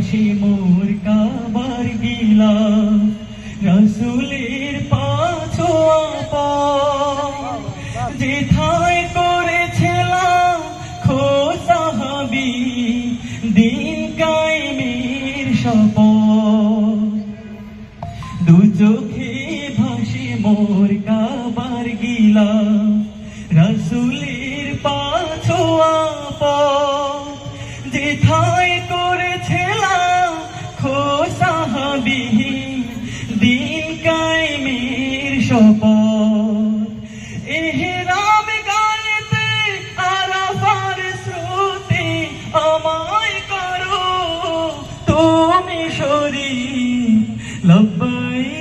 ভাসে মোর কাবার গিলা রাসূলের পাছোয়া যেথায় করেছিলাম খোসাহাবি দিন কায়েমের শপথ দু চোখে ভাসে মোর কাবার গিলা রাসূলের পাছোয়া যেথায় করেছিলাম খোসাহাবি দিন কায়েমের শপথ ইহরাম গায়েতে আরাফার স্রোতে আমায় করো তুমি শরীক লব্বাইক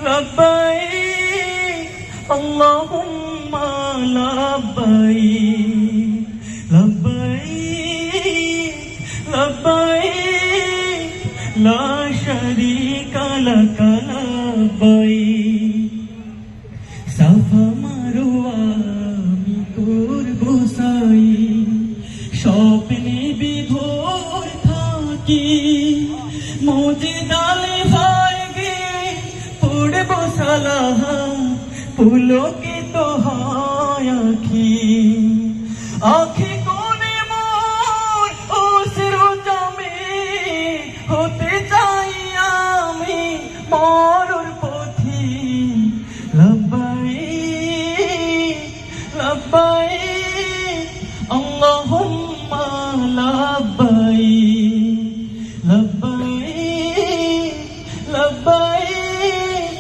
লব্বাইক আল্লাহুম্মা লব্বাইক লব্বাইক লব্বাইক লা শারীকা লাক লব্বাইক সাফা মারওয়া আমি করব সাই স্বপ্নে বিভোর থাকি মুজদালে ভাগে পড়ব সালাম পুলকিত হয় আখি আখি কোণে মোর অশ্রু জমে হতে চাই আমি মরুর পথি লব্বাইক লব্বাইক আল্লাহুম্মা লব্বাইক লব্বাইক লব্বাইক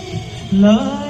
লা